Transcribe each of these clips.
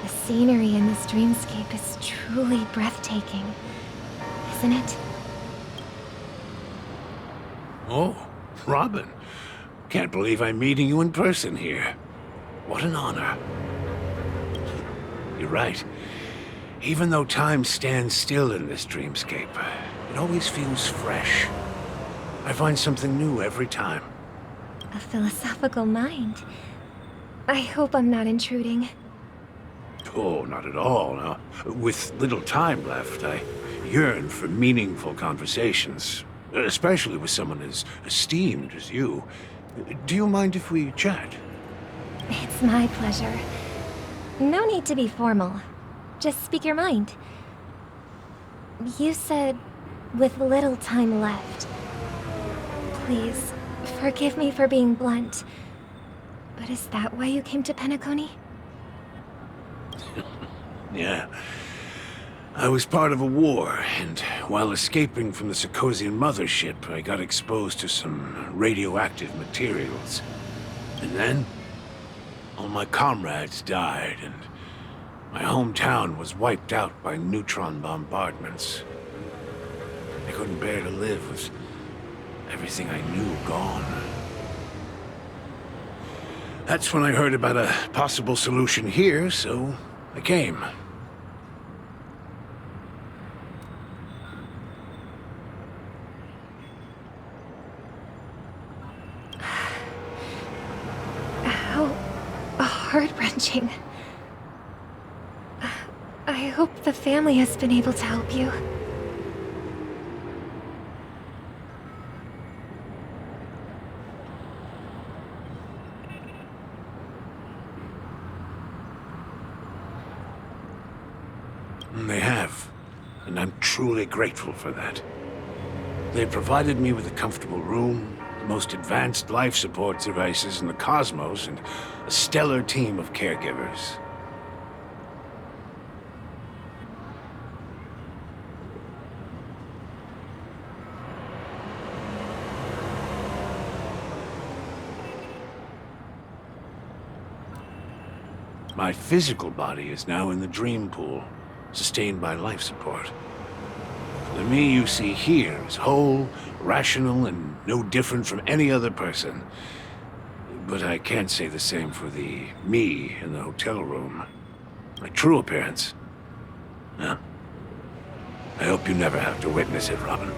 The scenery in this dreamscape is truly breathtaking, isn't it? Oh, Robin. Can't believe I'm meeting you in person here. What an honor. You're right. Even though time stands still in this dreamscape, it always feels fresh. I find something new every time. A philosophical mind. I hope I'm not intruding. Oh, not at all. No. With little time left, I yearn for meaningful conversations, especially with someone as esteemed as you. Do you mind if we chat? It's my pleasure. No need to be formal. Just speak your mind. You said, with little time left. Please, forgive me for being blunt. But is that why you came to Penacony? Yeah. I was part of a war, and while escaping from the Sarkosian mothership, I got exposed to some radioactive materials. And then, all my comrades died, and my hometown was wiped out by neutron bombardments. I couldn't bear to live with everything I knew gone. That's when I heard about a possible solution here, so I came. How heart-wrenching. I hope the family has been able to help you. They have, and I'm truly grateful for that. They provided me with a comfortable room, the most advanced life support devices in the cosmos, and a stellar team of caregivers. My physical body is now in the dream pool, sustained by life support. The me you see here is whole, rational, and no different from any other person. But I can't say the same for the me in the hotel room. My true appearance. Huh? I hope you never have to witness it, Robin.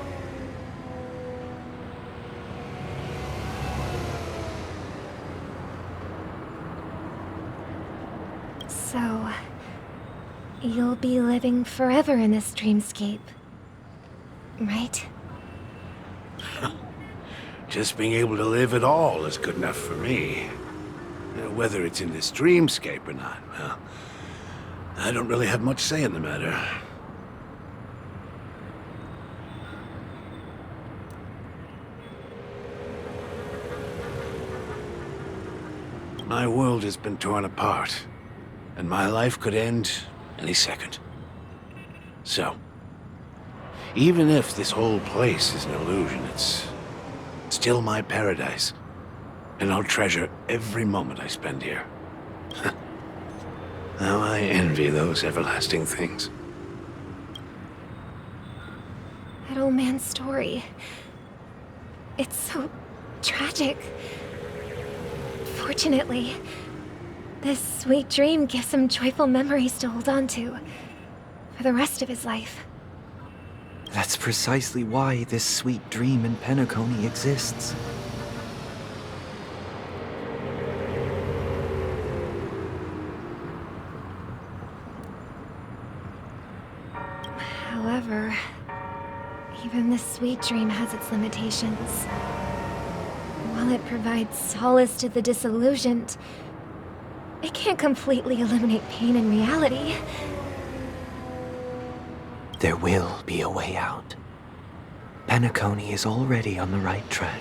So, you'll be living forever in this dreamscape, right? Just being able to live at all is good enough for me. Whether it's in this dreamscape or not, well, I don't really have much say in the matter. My world has been torn apart, and my life could end any second. So, even if this whole place is an illusion, it's still my paradise, and I'll treasure every moment I spend here. How I envy those everlasting things. That old man's story. It's so tragic. Fortunately, this sweet dream gives him joyful memories to hold on to for the rest of his life. That's precisely why this sweet dream in Penacony exists. However, even this sweet dream has its limitations. While it provides solace to the disillusioned, it can't completely eliminate pain in reality. There will be a way out. Penacony is already on the right track.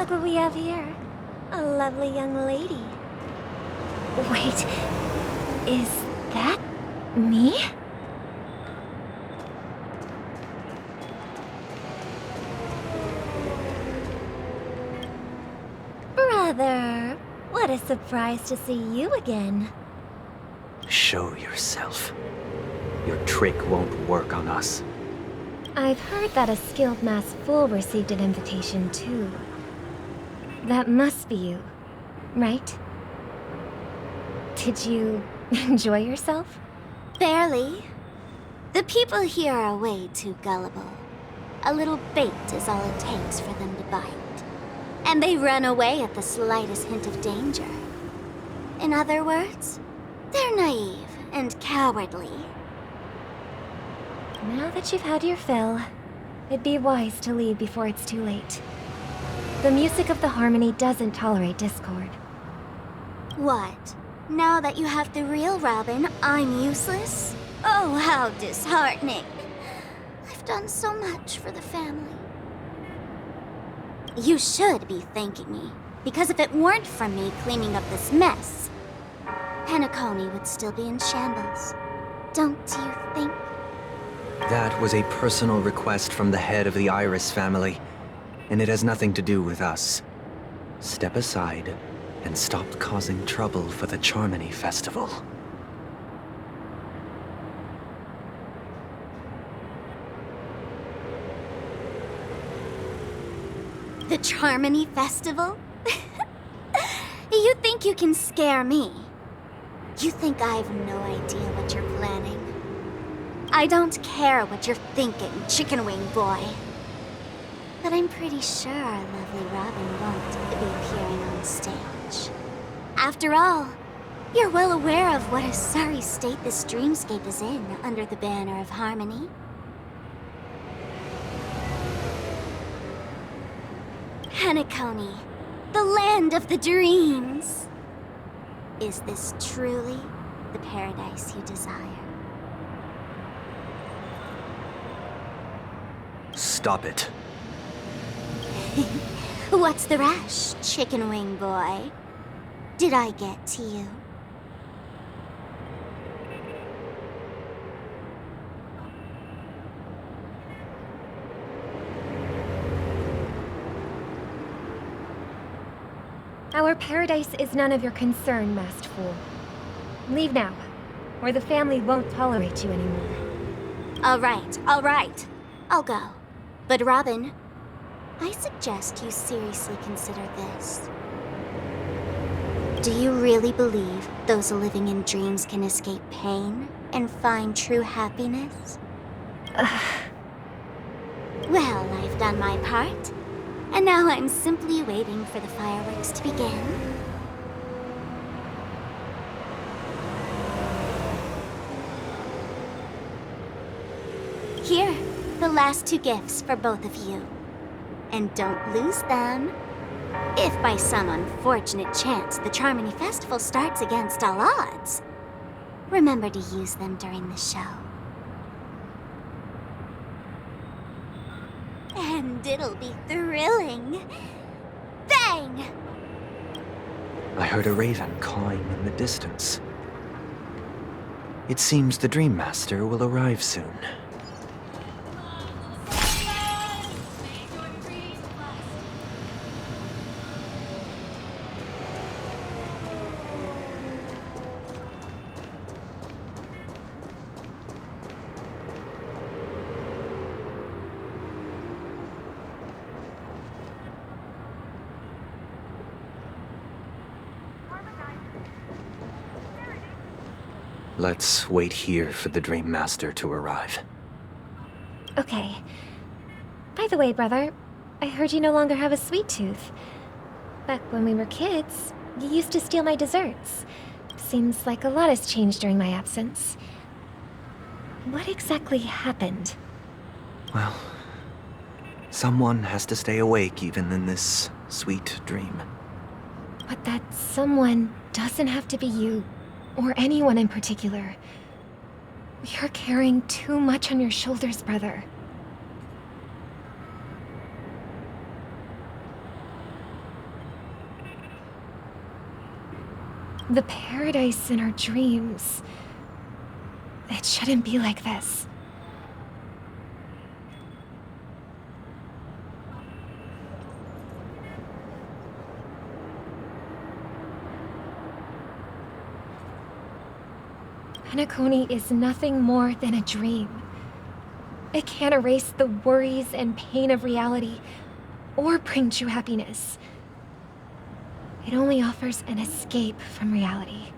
Look what we have here. A lovely young lady. Wait, is that me? Brother, what a surprise to see you again. Show yourself. Your trick won't work on us. I've heard that a skilled masked fool received an invitation too. That must be you, right? Did you enjoy yourself? Barely. The people here are way too gullible. A little bait is all it takes for them to bite. And they run away at the slightest hint of danger. In other words, they're naive and cowardly. Now that you've had your fill, it'd be wise to leave before it's too late. The music of the harmony doesn't tolerate discord. What? Now that you have the real Robin, I'm useless? Oh, how disheartening. I've done so much for the family. You should be thanking me, because if it weren't for me cleaning up this mess, Penacony would still be in shambles. Don't you think? That was a personal request from the head of the Iris family, and it has nothing to do with us. Step aside and stop causing trouble for the Charmony Festival. The Charmony Festival? You think you can scare me? You think I have no idea what you're planning? I don't care what you're thinking, Chicken Wing Boy. But I'm pretty sure our lovely Robin won't be appearing on stage. After all, you're well aware of what a sorry state this dreamscape is in under the banner of harmony. Penacony, the land of the dreams. Is this truly the paradise you desire? Stop it. What's the rush, Chicken Wing Boy? Did I get to you? Our paradise is none of your concern, masked fool. Leave now, or the family won't tolerate you anymore. All right. I'll go. But Robin, I suggest you seriously consider this. Do you really believe those living in dreams can escape pain and find true happiness? Well, I've done my part, and now I'm simply waiting for the fireworks to begin. Here, the last 2 gifts for both of you. And don't lose them. If by some unfortunate chance the Charmony Festival starts against all odds, remember to use them during the show. And it'll be thrilling. Bang! I heard a raven cawing in the distance. It seems the Dreammaster will arrive soon. Let's wait here for the Dreammaster to arrive. Okay. By the way, brother, I heard you no longer have a sweet tooth. Back when we were kids, you used to steal my desserts. Seems like a lot has changed during my absence. What exactly happened? Well, someone has to stay awake even in this sweet dream. But that someone doesn't have to be you, or anyone in particular. You're carrying too much on your shoulders, brother. The paradise in our dreams. It shouldn't be like this. Penacony is nothing more than a dream. It can't erase the worries and pain of reality, or bring true happiness. It only offers an escape from reality.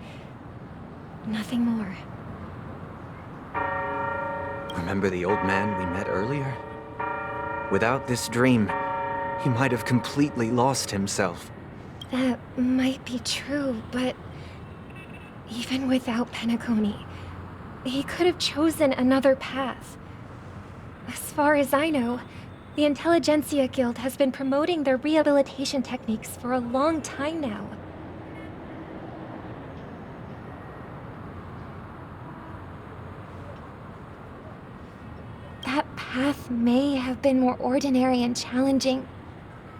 Nothing more. Remember the old man we met earlier? Without this dream, he might have completely lost himself. That might be true, but even without Penacony, he could have chosen another path. As far as I know, the Intelligentsia Guild has been promoting their rehabilitation techniques for a long time now. That path may have been more ordinary and challenging,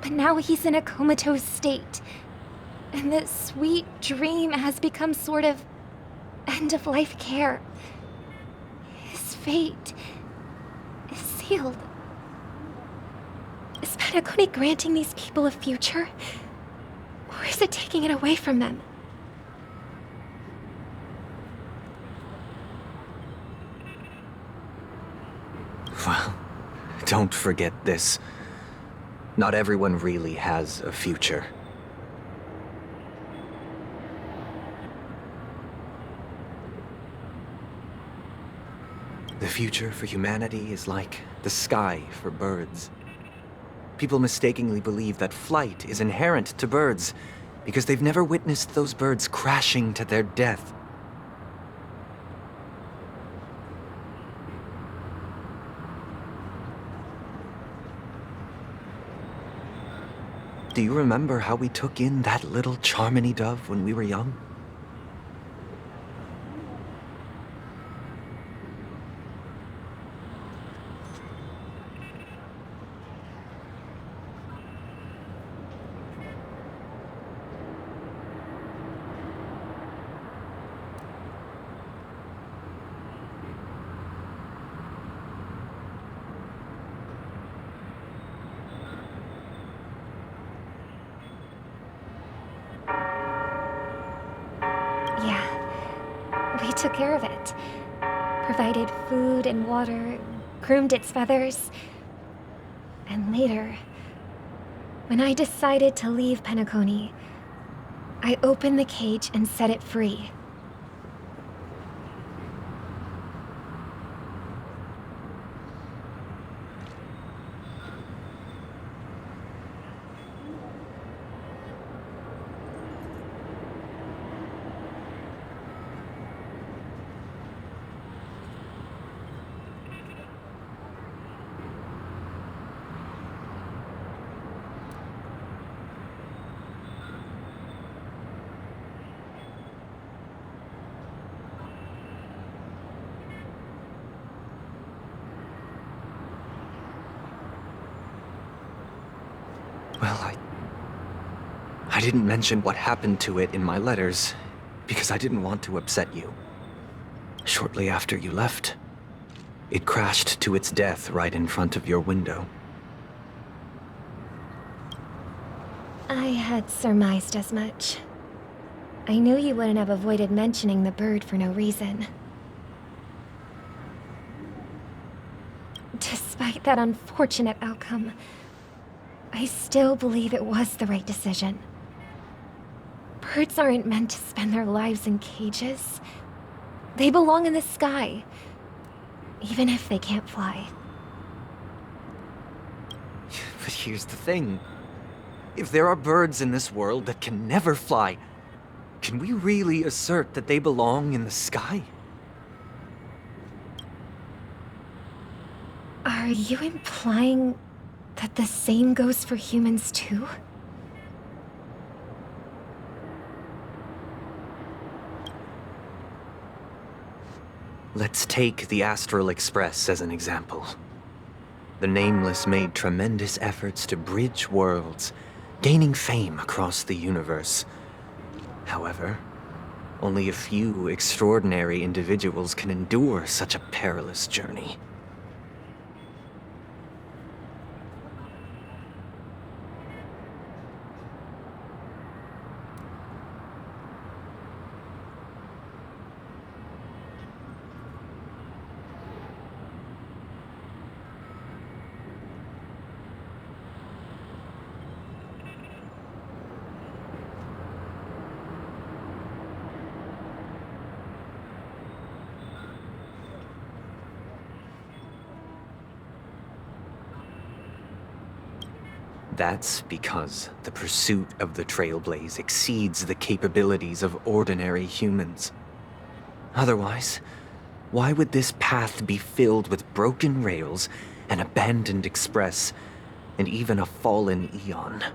but now he's in a comatose state. And that sweet dream has become sort of end-of-life care. His fate is sealed. Is Penacony granting these people a future? Or is it taking it away from them? Well, don't forget this. Not everyone really has a future. The future for humanity is like the sky for birds. People mistakenly believe that flight is inherent to birds because they've never witnessed those birds crashing to their death. Do you remember how we took in that little Charmony dove when we were young? Yeah, we took care of it. Provided food and water, groomed its feathers. And later, when I decided to leave Penacony, I opened the cage and set it free. Well, I didn't mention what happened to it in my letters, because I didn't want to upset you. Shortly after you left, it crashed to its death right in front of your window. I had surmised as much. I knew you wouldn't have avoided mentioning the bird for no reason. Despite that unfortunate outcome, I still believe it was the right decision. Birds aren't meant to spend their lives in cages. They belong in the sky, even if they can't fly. But here's the thing. If there are birds in this world that can never fly, can we really assert that they belong in the sky? Are you implying that the same goes for humans too? Let's take the Astral Express as an example. The Nameless made tremendous efforts to bridge worlds, gaining fame across the universe. However, Only a few extraordinary individuals can endure such a perilous journey. That's because the pursuit of the Trailblaze exceeds the capabilities of ordinary humans. Otherwise, why would this path be filled with broken rails, an abandoned express, and even a fallen Eon?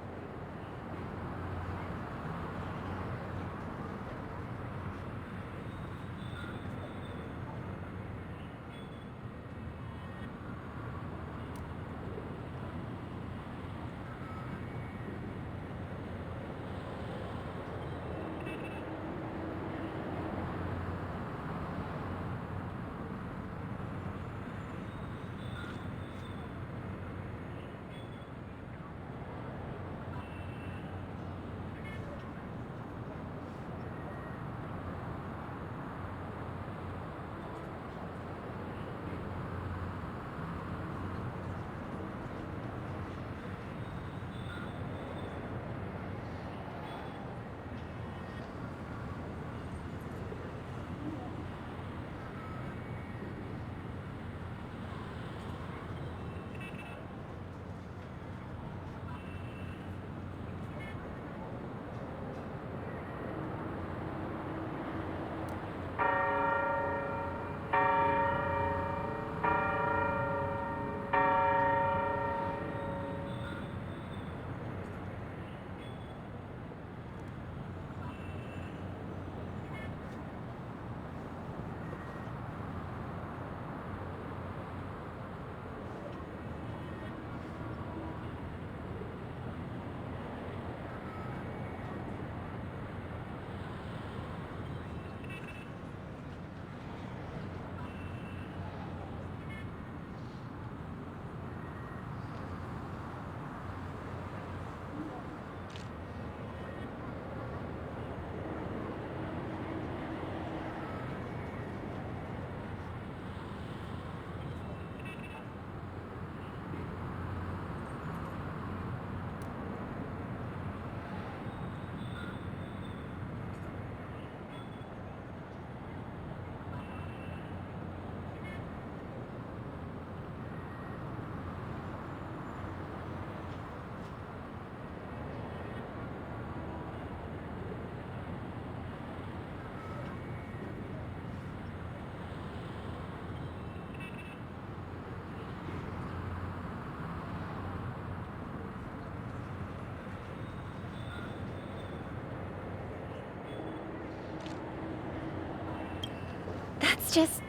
That's just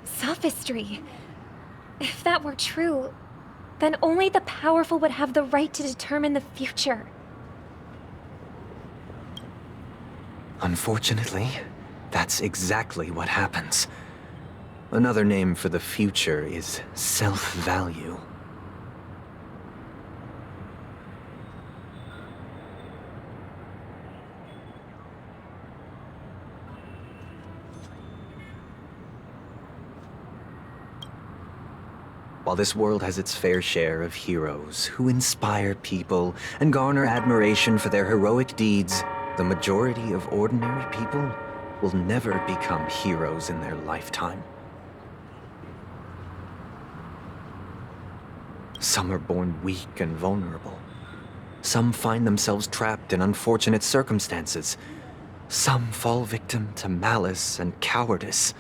sophistry. If that were true, then only the powerful would have the right to determine the future. Unfortunately, that's exactly what happens. Another name for the future is self-value. While this world has its fair share of heroes who inspire people and garner admiration for their heroic deeds, the majority of ordinary people will never become heroes in their lifetime. Some are born weak and vulnerable. Some find themselves trapped in unfortunate circumstances. Some fall victim to malice and cowardice.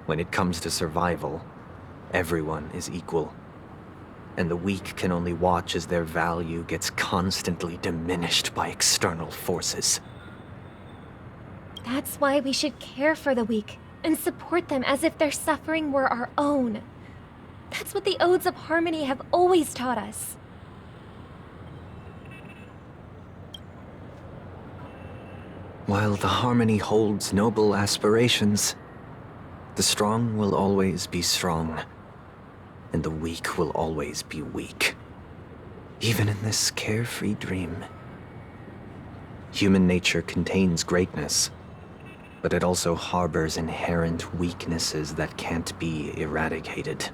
When it comes to survival, everyone is equal, and the weak can only watch as their value gets constantly diminished by external forces. That's why we should care for the weak and support them as if their suffering were our own. That's what the Odes of Harmony have always taught us. While the Harmony holds noble aspirations, the strong will always be strong, and the weak will always be weak. Even in this carefree dream. Human nature contains greatness, but it also harbors inherent weaknesses that can't be eradicated.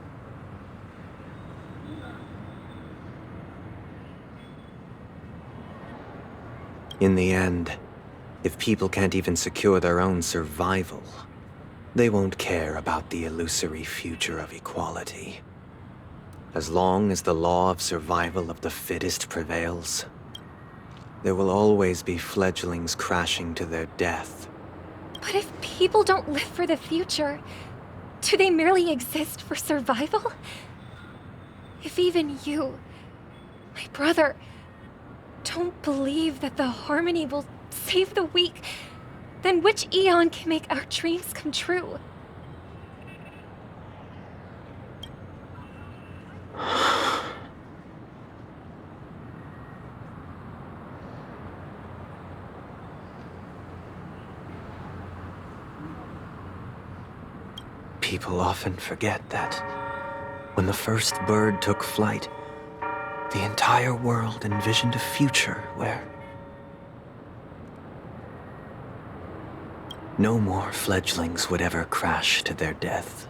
In the end, if people can't even secure their own survival, they won't care about the illusory future of equality. As long as the law of survival of the fittest prevails, there will always be fledglings crashing to their death. But if people don't live for the future, do they merely exist for survival? If even you, my brother, don't believe that the Harmony will save the weak, then which Eon can make our dreams come true? People often forget that when the first bird took flight, the entire world envisioned a future where no more fledglings would ever crash to their death.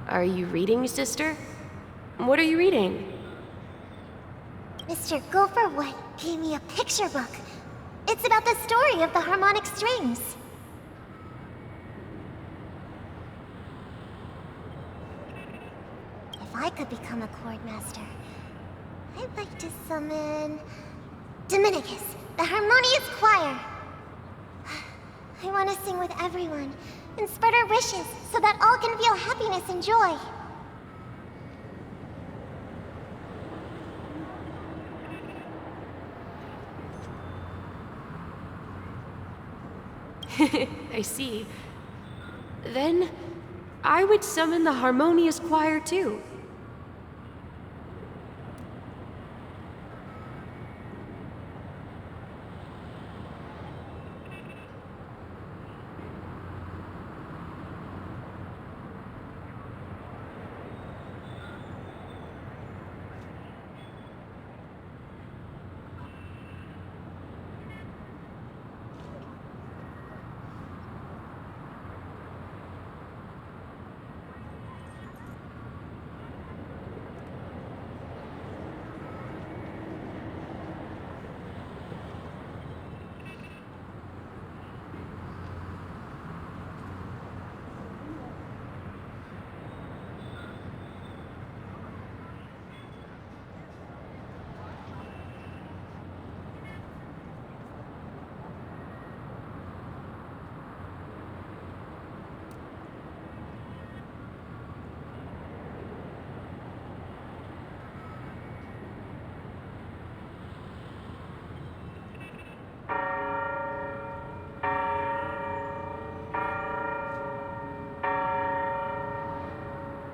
Are you reading, sister? What are you reading? Mr. Gopherwood gave me a picture book. It's about the story of the harmonic strings. If I could become a chord master, I'd like to summon Dominicus, the harmonious choir. I want to sing with everyone and spread our wishes so that all can feel happiness and joy. I see. Then, I would summon the harmonious choir too.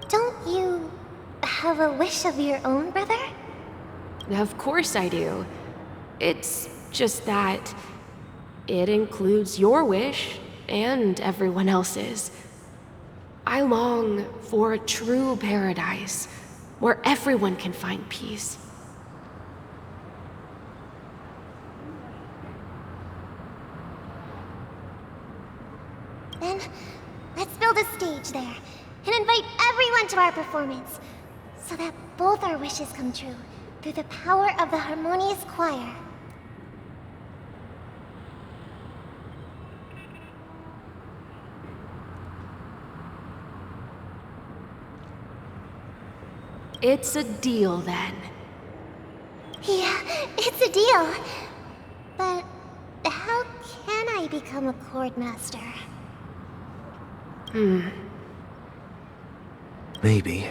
Don't you have a wish of your own, brother? Of course I do. It's just that it includes your wish and everyone else's. I long for a true paradise where everyone can find peace. Then, let's build a stage there and invite everyone to our performance so that both our wishes come true through the power of the harmonious choir. It's a deal then. Yeah, it's a deal. But how can I become a chord master? Maybe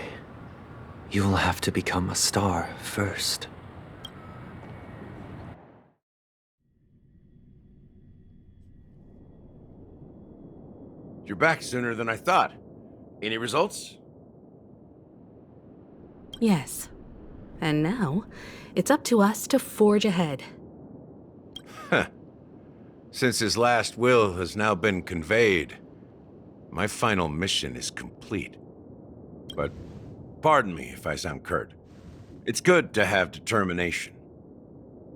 you will have to become a star first. You're back sooner than I thought. Any results? Yes. And now, it's up to us to forge ahead. Huh. Since his last will has now been conveyed, my final mission is complete. But pardon me if I sound curt. It's good to have determination.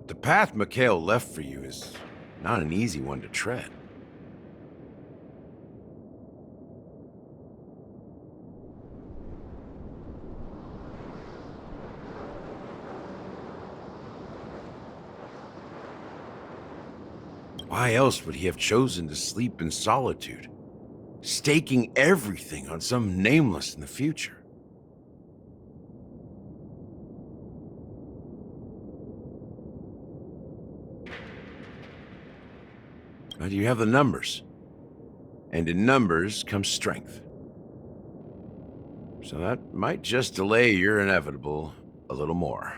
The path Mikhail left for you is not an easy one to tread. Why else would he have chosen to sleep in solitude, staking everything on some nameless in the future? But you have the numbers, and in numbers comes strength. So that might just delay your inevitable a little more.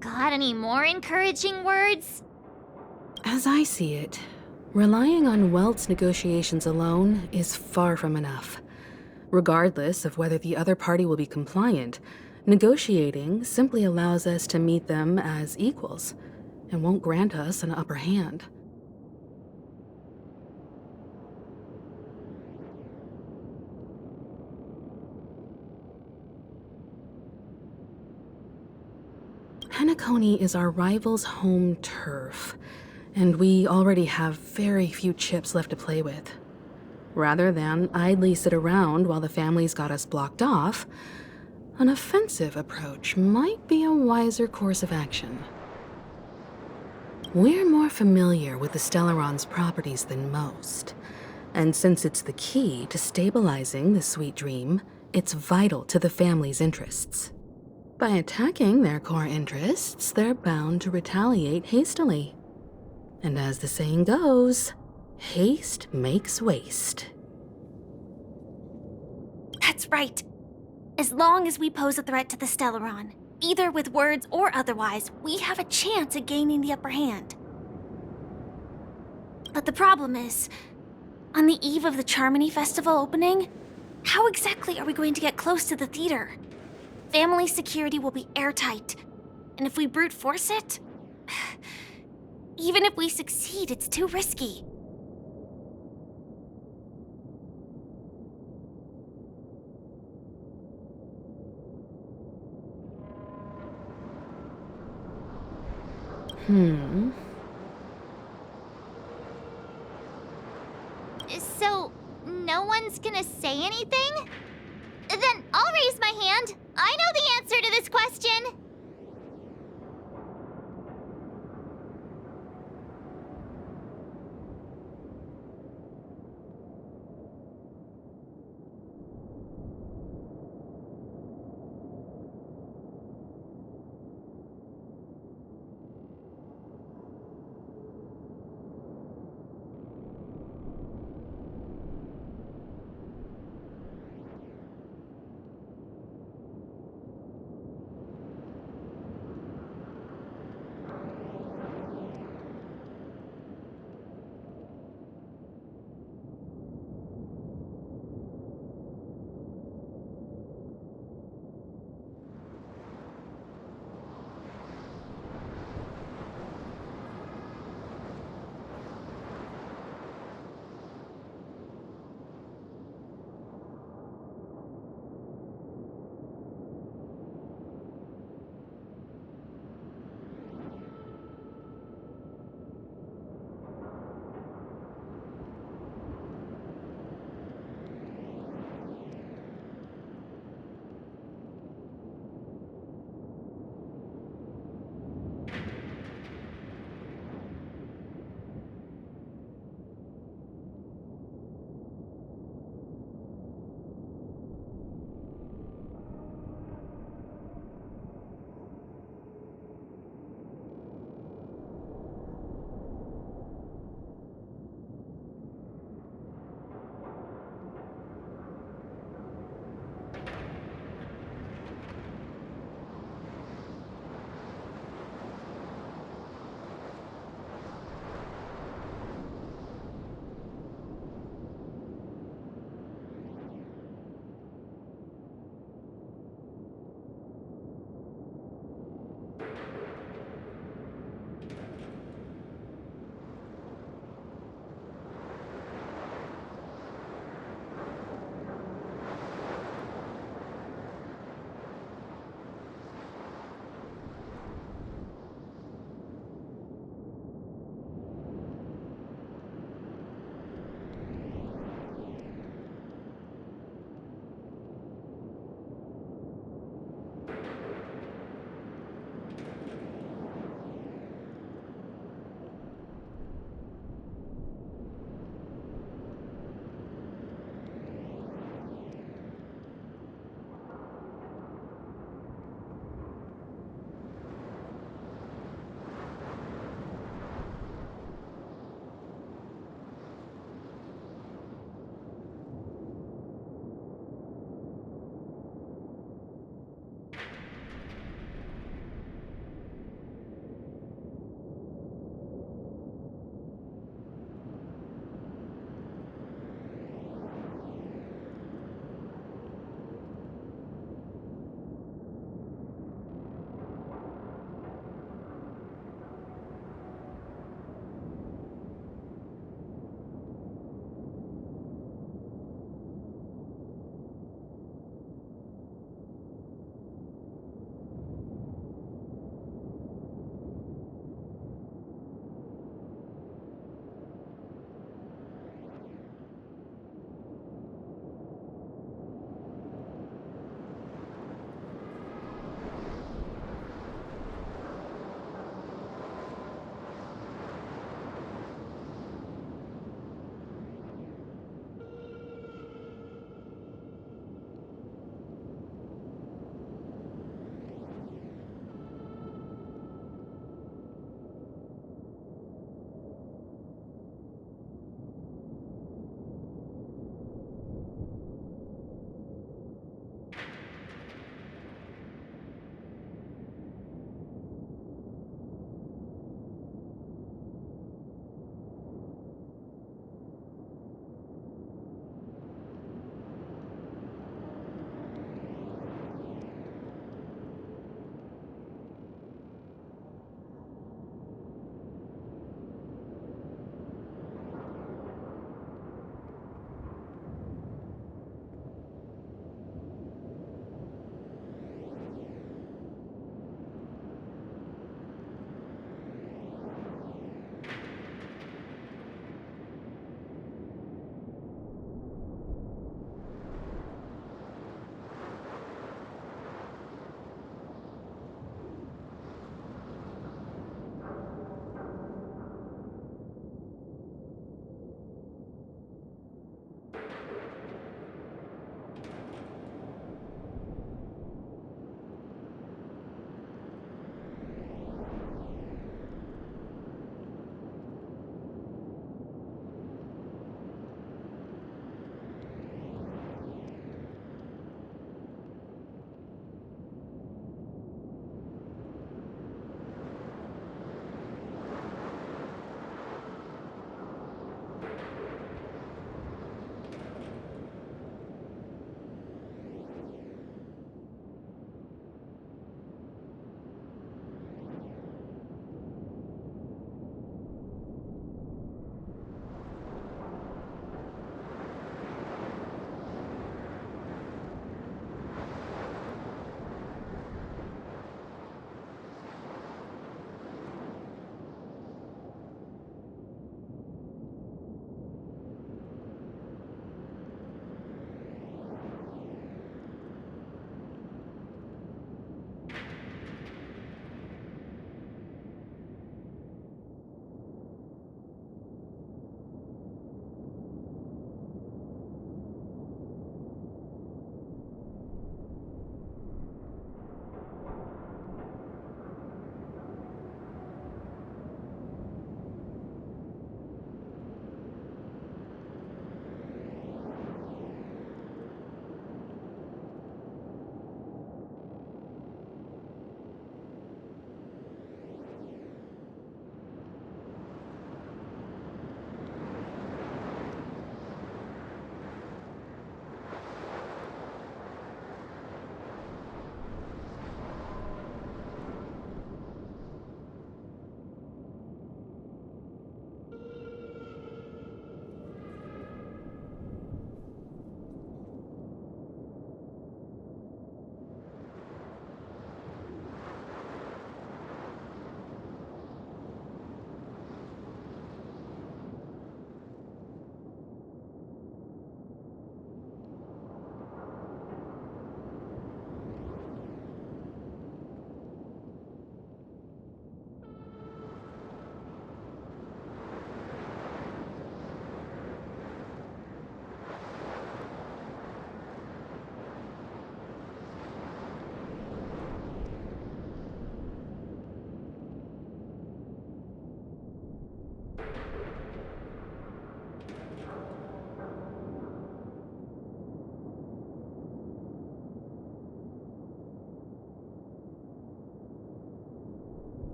Got any more encouraging words? As I see it, relying on Welt's negotiations alone is far from enough. Regardless of whether the other party will be compliant, negotiating simply allows us to meet them as equals and won't grant us an upper hand. Penacony is our rival's home turf, and we already have very few chips left to play with. Rather than idly sit around while the family's got us blocked off, an offensive approach might be a wiser course of action. We're more familiar with the Stellaron's properties than most, and since it's the key to stabilizing the Sweet Dream, it's vital to the family's interests. By attacking their core interests, they're bound to retaliate hastily. And as the saying goes, haste makes waste. That's right. As long as we pose a threat to the Stellaron, either with words or otherwise, we have a chance at gaining the upper hand. But the problem is, on the eve of the Charmony Festival opening, how exactly are we going to get close to the theater? Family security will be airtight, and if we brute force it, even if we succeed, it's too risky. So, no one's gonna say anything? Then I'll raise my hand. I know the answer to this question.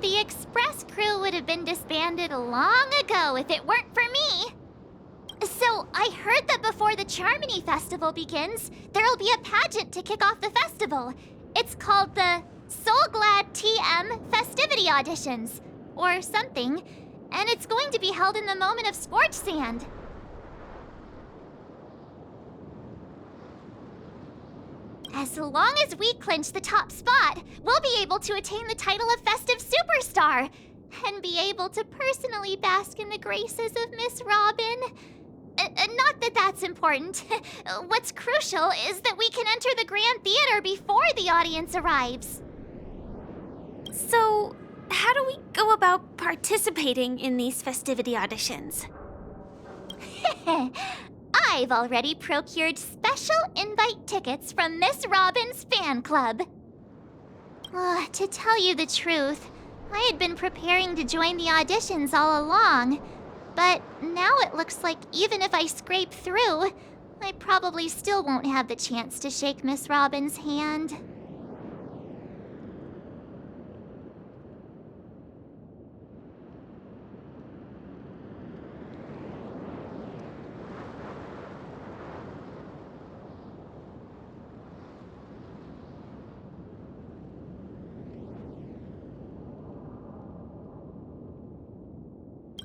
The Express crew would have been disbanded long ago if it weren't for me. So, I heard that before the Charmony Festival begins, there'll be a pageant to kick off the festival. It's called the Soul Glad TM Festivity Auditions, or something, and it's going to be held in the moment of Scorch Sand. As long as we clinch the top spot, we'll be able to attain the title of Festive Superstar, and be able to personally bask in the graces of Miss Robin. Not that that's important. What's crucial is that we can enter the Grand Theater before the audience arrives. So, how do we go about participating in these festivity auditions? I've already procured special invite tickets from Miss Robin's fan club. To tell you the truth, I had been preparing to join the auditions all along. But now it looks like even if I scrape through, I probably still won't have the chance to shake Miss Robin's hand.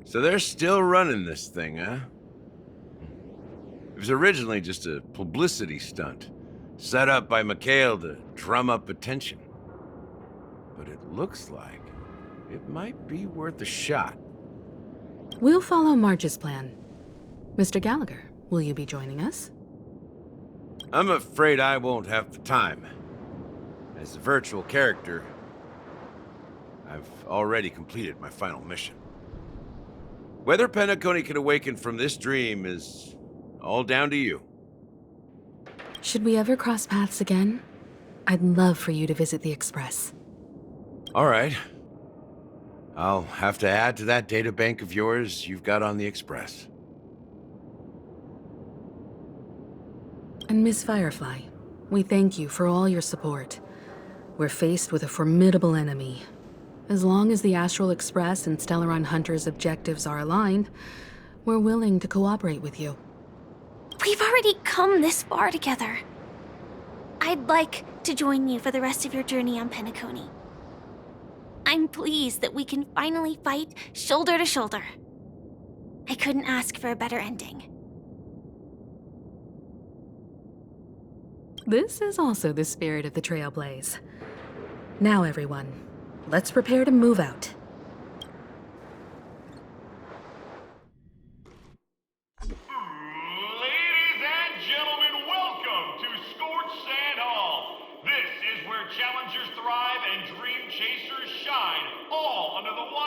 So they're still running this thing, huh? It was originally just a publicity stunt, set up by Mikhail to drum up attention. But it looks like it might be worth a shot. We'll follow Marge's plan. Mr. Gallagher, will you be joining us? I'm afraid I won't have the time. As a virtual character, I've already completed my final mission. Whether Penacony can awaken from this dream is all down to you. Should we ever cross paths again? I'd love for you to visit the Express. All right. I'll have to add to that databank of yours you've got on the Express. And Miss Firefly, we thank you for all your support. We're faced with a formidable enemy. As long as the Astral Express and Stellaron Hunter's objectives are aligned, we're willing to cooperate with you. We've already come this far together. I'd like to join you for the rest of your journey on Penacony. I'm pleased that we can finally fight shoulder to shoulder. I couldn't ask for a better ending. This is also the spirit of the Trailblaze. Now, everyone, let's prepare to move out. Ladies and gentlemen, welcome to Scorch Sand Hall. This is where challengers thrive and dream chasers shine, all under the one